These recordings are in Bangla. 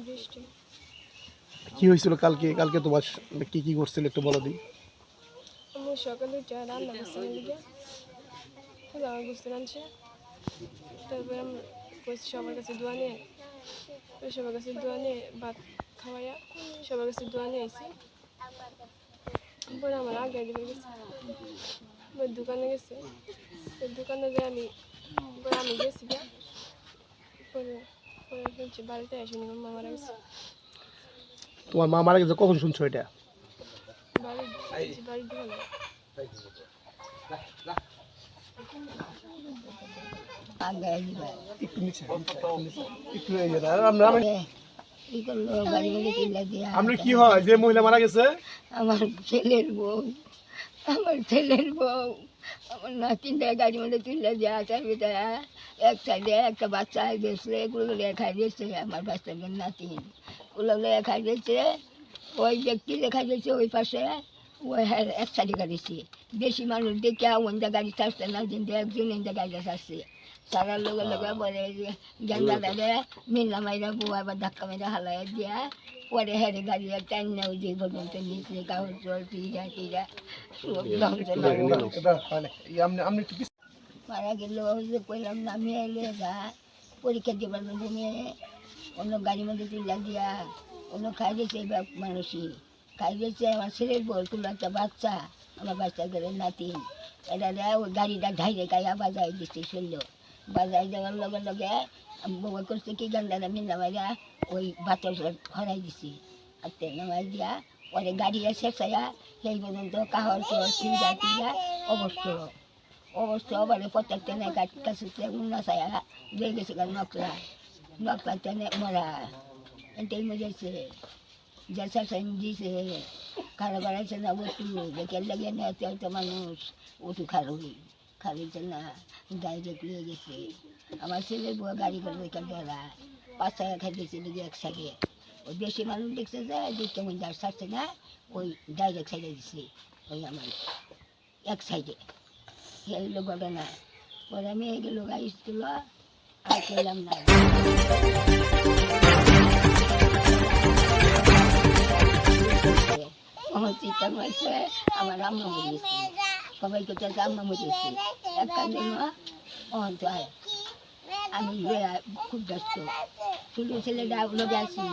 বৃষ্টি। কি হয়েছিল কালকে? কালকে তোমার কি কি করছিল একটু বলো দিই। আমি সকালে উঠে রান্না করছিলাম লিগে ফুল আমার বুঝতে রাঁধছে। তারপরে আমি কইছি সবার কাছে দোয়া নিয়ে, সবার কাছে দোয়া নিয়ে ভাত খাওয়াইয়া সবার কাছে দোয়া নিয়ে আইসি। পরে আমার আগে দিবে গেছে, দোকানে গেছে। দোকানে যে আমি গেছি গিয়া পরে পরে শুনছি বাড়িতে আসেনি, মা মারা গেছে। তোমার মা মারা গেছে কখন শুনছো এটা? বাড়ির দোকানে। একটু নিচে একটু আমরা কি হয় যে মহিলা মারা গেছে? আমার ছেলের বউ, আমার নাতিনটা গাড়ির মধ্যে তুলে দেওয়া থাকবে। তারা এক সাইডে একটা বাচ্চা দিয়েছে, এগুলো লেখা দিয়েছে আমার বাচ্চাদের নাতিন, ওগুলো লেখা দিয়েছে। ওই ব্যক্তি লেখা দিয়েছে ওই পাশে, ওই এক সাইডে গাড়িছে। বেশি মানুষ দেখে ওইটা গাড়ি ছাড়ছে না, কিন্তু একজন এইটা গাড়িটা ছাড়ছে। সারার লগে লগে বলে গেন্দা দাদা মিল্লা মাইরা বউ আবার ধাক্কা মেরে হালাই দিয়া পরে হেরে গাড়ি টাইম না ওই যে পর্যন্ত নিচে কাগজ জল টিরা টিরা মারা গেল। কইলাম না মেয়ে যা পরীক্ষা দেবার মেয়ে অন্য গাড়ির মধ্যে তুলা দিয়া অন্য খাই দিয়েছে মানুষই খাই দিয়েছে। আমার ছেলের বউ তুলো একটা বাচ্চা, আমার বাচ্চা গেলে নাতিন, এটা ওই গাড়িটা ঢাইরে গায়ে বাজাই দিচ্ছে শুনলো। বাজাই দেওয়ার লগে লগে বউ করছে কি গান্ডারা মিন্দা মাইরা ওই বাতাস হরাই দিছি হাতে নামাই দিয়া পরে গাড়িটা শেষাইয়া সেই পর্যন্ত কাহর কেউ চিন্তা টিরা অবস্থা আবার প্রত্যেকটা নেই কাছে নাচাইয়া দিয়ে গেছে নকলা টেনে মরা এটাই মজেছে যা শাসন দিছে। খারাপ বাড়াইছে না বটু দেখে লেগে নেতে হয়তো মানুষ উঠু খারুইছে না ডাইরেক্ট নিয়ে গেছে। আমার ছেলের বউ গাড়ি করে ওইখান ধরা 5 টাকা খাইতেছে দিকে এক সাইডে। ওই বেশি মানুষ দেখছে যে দেখতে মন যার ছাড়ছে না, ওই ডাইরেক্ট সাইডে দিছে ওই আমার এক সাইডে। এই হলো ঘটনা। পরে আমি এগুলো গাড়ি ছিল আর করলাম না। আমার চিন্তা হয়েছে আমার আম্মা মরেছে, সবাইকে তো আম্মা মরেছে এক কান্দে মা অহংকার। আমি খুব ব্যস্ত। ছোটো ছেলেটা লোকে আছি,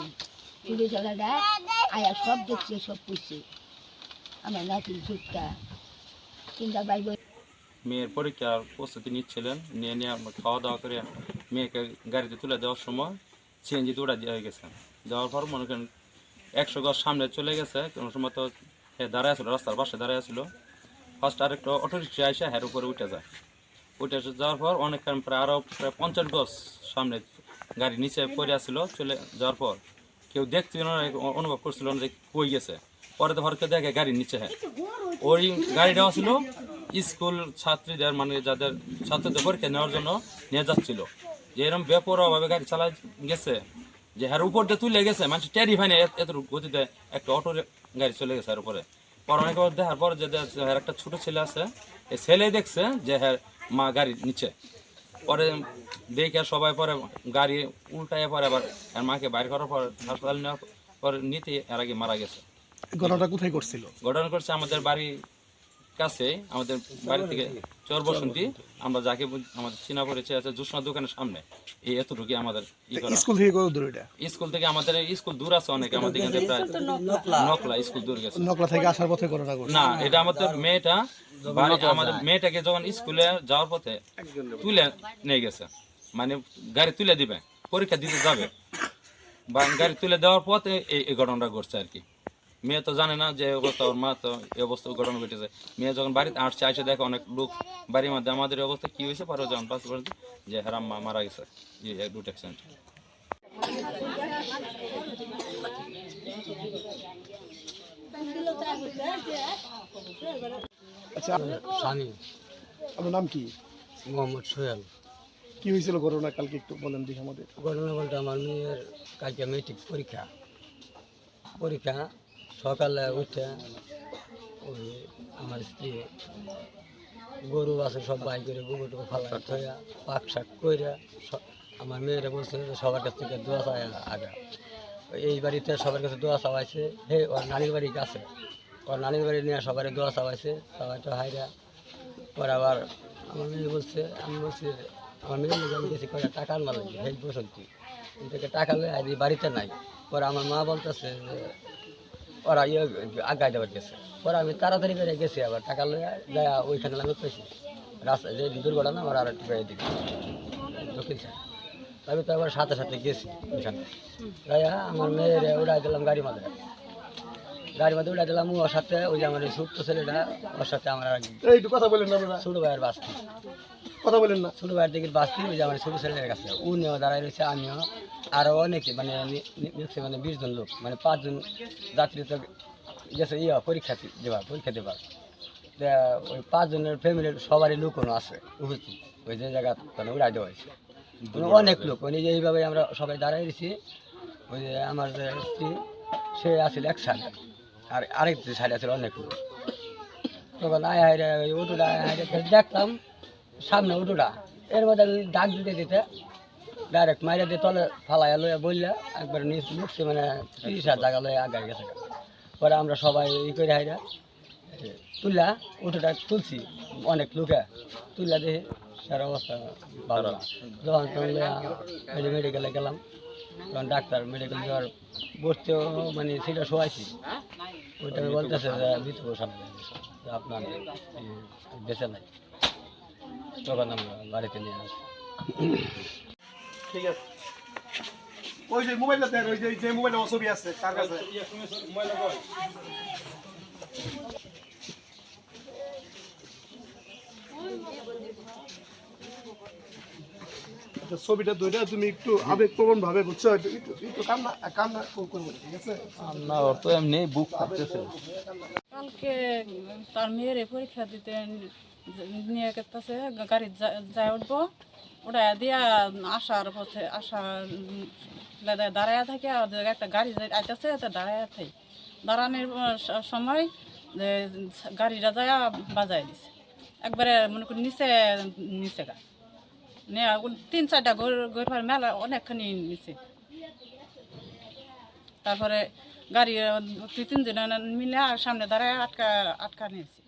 ছোটো ছেলেটা আয়া সব দেখছে, সব পুষছে। আমার নাতি ঝুঁকটা চিন্তা পাইব। মেয়ের পরীক্ষার প্রস্তুতি নিচ্ছিলেন, নিয়ে আমরা খাওয়া দাওয়া করে মেয়েকে গাড়িতে তুলে দেওয়ার সময় সিএনজিতে উড়া দিয়ে গেছে। যাওয়ার পর মনে করেন 100 গজ সামনে চলে গেছে। কোনো সময় তো দাঁড়ায় ছিল, রাস্তার পাশে দাঁড়ায় ছিল। ফার্স্ট আরেকটা অটোরিক্সা এসে হের উপরে উঠে যায়। উঠে যাওয়ার পর অনেকক্ষণ প্রায় আরও প্রায় 50 গজ সামনে গাড়ি নিচে পড়ে আসছিল। চলে যাওয়ার পর কেউ দেখছিল না, অনুভব করছিল না যে কই গেছে। পরে তো হরকে দেখে গাড়ির নিচে ওই গাড়িটাও ছিল স্কুল ছাত্রীদের, মানে যাদের ছাত্রদের পরীক্ষা নেওয়ার জন্য নিয়ে যাচ্ছিল। যে এরকম বেপরোয়াভাবে গাড়ি চালাই গেছে যে হ্যার উপর দিয়ে তুলে গেছে, মানুষ টেরি ফাইনে এত গতিতে একটা অটো গাড়ি চলে গেছে এর উপরে। পরে অনেক দেখার পর যে একটা ছোট ছেলে আছে, এই ছেলে দেখছে যে হ্যাঁ মা গাড়ির নিচে। পরে দেখে সবাই পরে গাড়ি উল্টায় পরে আবার আর মাকে বাইর করার পর হাসপাতাল নেওয়ার পর নিতে এর আগে মারা গেছে। ঘটনাটা কোথায় করছিল? ঘটনা করছে আমাদের বাড়ির কাছে, আমাদের বাড়ি থেকে চর বসন্তী। আমরা যাকে আমাদের চিনা পরিচয় আছে জুসনা দোকানের সামনে, এই এতটুকু আমাদের স্কুল থেকে কত দূর এটা? স্কুল থেকে আমাদের স্কুল দূর আছে অনেক, আমাদের এখানে প্রায় নকলা স্কুল দূর গেছে। নকলা থেকে আসার পথে ঘটনা ঘটছে না, এটা আমাদের মেয়েটা আমাদের মেয়েটাকে যখন স্কুলে যাওয়ার পথে তুলে নিয়ে গেছে, মানে গাড়ি তুলে দিবে, পরীক্ষা দিতে যাবে বা গাড়ি তুলে দেওয়ার পথে এই ঘটনাটা ঘটছে আর কি। মেয়ে তো জানে না যে অবস্থা, ওর মা তো এই অবস্থা ঘটনা ঘটেছে। মেয়ে যখন বাড়িতে আসছে আসে দেখে অনেক লোক বাড়ির মধ্যে, আমাদের অবস্থা কি হয়েছে পরে যখন পাশে পড়েছে যে হেরাম মা মারা গেছে রুট অ্যাক্সিডেন্ট। আচ্ছা, আপনার নাম কি? মোহাম্মদ সোহেল। কি হয়েছিল ঘটনা কালকে একটু বলেন দেখি আমাদের। ঘটনা বলতে আমার মেয়ের কালকে মেট্রিক পরীক্ষা সকালে উঠে ওই আমার স্ত্রী গরু আছে সব বাই করে গোবর ফালা থইয়া পাক শাক করে আমার মেয়েরা বলছে সবার কাছ থেকে দোয়া চায় আগা। এই বাড়িতে সবার কাছে দোয়া চাওয়াইছে, হে ওর নানির বাড়ি কাছে, ওর নানির বাড়ি নিয়ে সবার দোয়া চাওয়াইছে, সবাই তো হাইরা। পরে আবার আমার মেয়ে বলছে, আমি বলছি আমার মেয়ে লোক আমি গেছি করে টাকা আনবার লাগে, এই বসন্তি থেকে টাকা লয়ে আই বাড়িতে নাই। পরে আমার মা বলতেছে যে ওরা আগায় দেওয়ার গেছে। পরে আমি তাড়াতাড়ি করে গেছি, আবার টাকা লয়ে যায় ওইখানে আমি পেয়েছি রাস্তায় যে দুর্ঘটনা আমার আর একটু বেড়ে দিকে দক্ষিণ সাইড। আমি তো আবার সাথে সাথে গেছি ওইখানে গায়া আমার মেয়ের উড়াই দিলাম গাড়ির মধ্যে উড়াই দিলাম। ওর সাথে ওই যে আমার ছোট্ট ছেলেটা, ওর সাথে আমার এই একটু কথা বলেন না আপনারা, ছোটো ভাইয়ের বাস্তি, কথা বলেন না। ছোটো ভাইয়ের দিকে বাস্তি, ওই যে আমার ছোটো ছেলের কাছে উনিও দাঁড়াই রয়েছে, আমিও আরও অনেকে মানে মানে 20 জন লোক, মানে 5 জন যাত্রী তো গেছে পরীক্ষা দেবার। ওই 5 জনের ফ্যামিলির সবারই লোকও আছে উপস্থিত ওই যে জায়গা মানে উড়াই দেওয়া হয়েছে। অনেক লোক মানে যে এইভাবে আমরা সবাই দাঁড়াই দিছি। ওই যে আমার যে স্ত্রী সে আসলে এক সাইড, আর আরেক সাইড আছে অনেক লোক। তখন আয় হাইরে ওই অটোটা দেখলাম সামনে অটোটা, এর মধ্যে আমি ডাক দিতে দিতে ডাইরেক্ট মাইরা দিয়ে তলে ফালাইয়া লইয়া বললে একবার নুকছে, মানে 30,000 টাকা লইয়া আগায় গেছে। পরে আমরা সবাই ই করে হাইরা তুললা অটোটা তুলছি, অনেক লোকে তুললা দেখে তার অবস্থা ভালো না। যখন তখন মেডিকেলে গেলাম, তখন ডাক্তার মেডিকেল যাওয়ার বসতেও মানে সেটা শোয়াইছি, ওইটা বলতেছে যে মৃত্যু ঘোষণা হয়ে গেছে, যে আপনার বেঁচে নাই। তখন আমরা বাড়িতে নিয়ে আসি। ঠিক আছে, ওই যে মোবাইলটা দেন, ওই যে মোবাইলে ছবি আছে তার কাছে। ছবিটা ধরে তুমি একটু আবেগপ্রবণ ভাবে বুঝছো, একটু কান্না কান্না করবে, ঠিক আছে? না ওর তো এমনি বুক ফাটতেছে। কালকে তার মেয়ের পরীক্ষা দিতে নিয়ে গেছে, গাড়ি যায় উঠবো, ওটা দিয়া আসার পথে দাঁড়ায় থাকে, একটা গাড়ি আইতেছে দাঁড়ায় থাকে, দাঁড়ানোর সময় গাড়িটা যায় বাজায় দিছে একবারে, মনে করি নিচে গা নিয়ে 3-4টা ঘর মেলা অনেকখানি নিচে। তারপরে গাড়ি 2-3 জন মিলে সামনে দাঁড়ায় আটকা নিয়েছে।